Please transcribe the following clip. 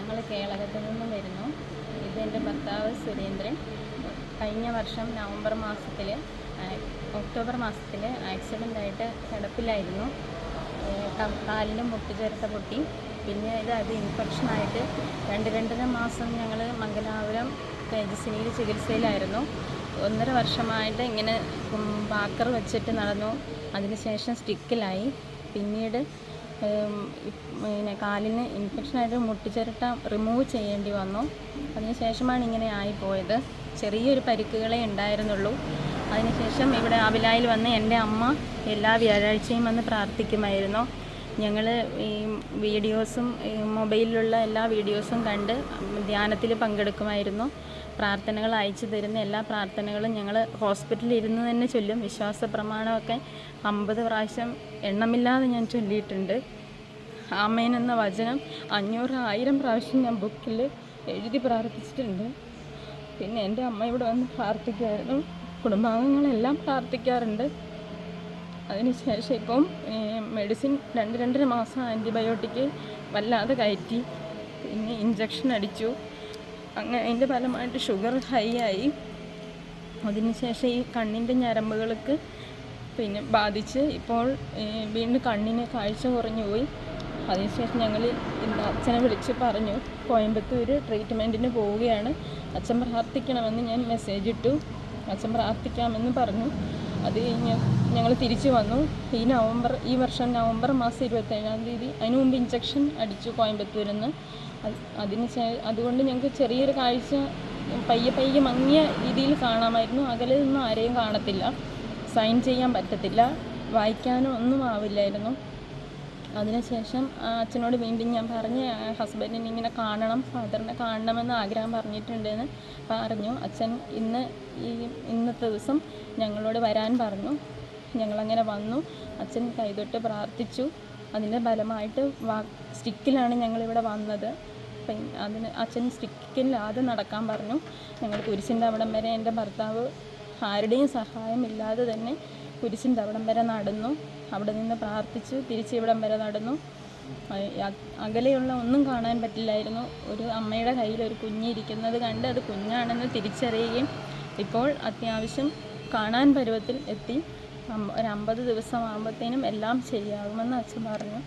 ഞങ്ങൾ കേളകത്തിൽ നിന്നും വരുന്നു. ഇതെൻ്റെ ഭർത്താവ് സുരേന്ദ്രൻ. കഴിഞ്ഞ വർഷം ഒക്ടോബർ മാസത്തിൽ ആക്സിഡൻ്റായിട്ട് കിടപ്പിലായിരുന്നു. കാലിന് മുട്ടുചിരട്ട പൊട്ടി. പിന്നെ അത് ഇൻഫെക്ഷനായിട്ട് 2.5 മാസം ഞങ്ങൾ മംഗലാപുരം തേജസ്വിനിയിൽ ചികിത്സയിലായിരുന്നു. 1.5 വർഷമായിട്ട് ഇങ്ങനെ വാക്കർ വെച്ചിട്ട് നടന്നു. അതിനുശേഷം സ്റ്റിക്കിലായി. പിന്നീട് കാലിന് ഇൻഫെക്ഷനായിട്ട് മുട്ടുചിരട്ട റിമൂവ് ചെയ്യേണ്ടി വന്നു. അതിനുശേഷമാണ് ഇങ്ങനെ ആയിപ്പോയത്. ചെറിയൊരു പരിക്കുകളെ ഉണ്ടായിരുന്നുള്ളൂ. അതിനുശേഷം ഇവിടെ ആവിലായിൽ വന്ന് എൻ്റെ അമ്മ എല്ലാ വ്യാഴാഴ്ചയും വന്ന് പ്രാർത്ഥിക്കുമായിരുന്നു. ഞങ്ങൾ ഈ വീഡിയോസും മൊബൈലിലുള്ള എല്ലാ വീഡിയോസും കണ്ട് ധ്യാനത്തിൽ പങ്കെടുക്കുമായിരുന്നു. പ്രാർത്ഥനകൾ അയച്ചു തരുന്ന എല്ലാ പ്രാർത്ഥനകളും ഞങ്ങൾ ഹോസ്പിറ്റലിൽ ഇരുന്ന് തന്നെ ചൊല്ലും. വിശ്വാസ പ്രമാണമൊക്കെ 50 പ്രാവശ്യം എണ്ണമില്ലാതെ ഞാൻ ചൊല്ലിയിട്ടുണ്ട്. ആമേൻ എന്ന വചനം 500-1000 പ്രാവശ്യം ഞാൻ ബുക്കിൽ എഴുതി പ്രാർത്ഥിച്ചിട്ടുണ്ട്. പിന്നെ എൻ്റെ അമ്മ ഇവിടെ വന്ന് പ്രാർത്ഥിക്കുമായിരുന്നു. കുടുംബാംഗങ്ങളെല്ലാം പ്രാർത്ഥിക്കാറുണ്ട്. അതിനുശേഷം ഇപ്പം മെഡിസിൻ 2-2.5 മാസം ആൻറ്റിബയോട്ടിക് വല്ലാതെ കയറ്റി. പിന്നെ ഇഞ്ചക്ഷൻ അടിച്ചു. അങ്ങനെ അതിൻ്റെ ഫലമായിട്ട് ഷുഗർ ഹൈ ആയി. അതിനുശേഷം ഈ കണ്ണിൻ്റെ ഞരമ്പുകൾക്ക് പിന്നെ ബാധിച്ച് ഇപ്പോൾ വീണ്ടും കണ്ണിന് കാഴ്ച കുറഞ്ഞു പോയി. അതിനുശേഷം ഞങ്ങൾ ഇന്ന് അച്ഛനെ വിളിച്ച് പറഞ്ഞു, കോയമ്പത്തൂർ ട്രീറ്റ്മെൻറ്റിന് പോവുകയാണ്, അച്ഛൻ പ്രാർത്ഥിക്കണമെന്ന് ഞാൻ മെസ്സേജ് ഇട്ടു. അച്ഛൻ പ്രാർത്ഥിക്കാമെന്ന് പറഞ്ഞു. അത് കഴിഞ്ഞ് ഞങ്ങൾ തിരിച്ചു വന്നു. ഈ വർഷം നവംബർ മാസം 27-ാം തീയതി അതിനു മുമ്പ് ഇഞ്ചക്ഷൻ അടിച്ചു കോയമ്പത്തൂരിൽ നിന്ന്. അതുകൊണ്ട് ഞങ്ങൾക്ക് ചെറിയൊരു കാഴ്ച പയ്യെ മങ്ങിയ രീതിയിൽ കാണാമായിരുന്നു. അകലെ നിന്നും ആരെയും കാണത്തില്ല, സൈൻ ചെയ്യാൻ പറ്റത്തില്ല, വായിക്കാനോ ഒന്നും ആവില്ലായിരുന്നു. അതിനുശേഷം അച്ഛനോട് വീണ്ടും ഞാൻ പറഞ്ഞ് ഹസ്ബൻഡിനെ ഇങ്ങനെ കാണണം, ഫാദറിനെ കാണണമെന്ന് ആഗ്രഹം പറഞ്ഞിട്ടുണ്ടെന്ന് പറഞ്ഞു. അച്ഛൻ ഇന്നത്തെ ദിവസം ഞങ്ങളോട് വരാൻ പറഞ്ഞു. ഞങ്ങളങ്ങനെ വന്നു. അച്ഛൻ കൈതൊട്ട് പ്രാർത്ഥിച്ചു. അതിൻ്റെ ഫലമായിട്ട് സ്റ്റിക്കിലാണ് ഞങ്ങളിവിടെ വന്നത്. അച്ഛൻ സ്റ്റിക്കില്ലാതെ നടക്കാൻ പറഞ്ഞു. ഞങ്ങൾ കുരിശിൻ്റെ അവിടം വരെ എൻ്റെ ഭർത്താവ് ആരുടെയും സഹായമില്ലാതെ തന്നെ കുരിശിൻ്റെ അവിടം വരെ നടന്നു. അവിടെ നിന്ന് പ്രാർത്ഥിച്ചു തിരിച്ച് ഇവിടം വരെ നടന്നു. അകലെയുള്ള ഒന്നും കാണാൻ പറ്റില്ലായിരുന്നു. ഒരു അമ്മയുടെ കയ്യിൽ ഒരു കുഞ്ഞിരിക്കുന്നത് കണ്ട് അത് കുഞ്ഞാണെന്ന് തിരിച്ചറിയുകയും ഇപ്പോൾ അത്യാവശ്യം കാണാൻ പരുവത്തിൽ എത്തി. ഒരു 50 ദിവസം ആകുമ്പോഴത്തേനും എല്ലാം ശരിയാകുമെന്ന് അച്ഛൻ പറഞ്ഞു.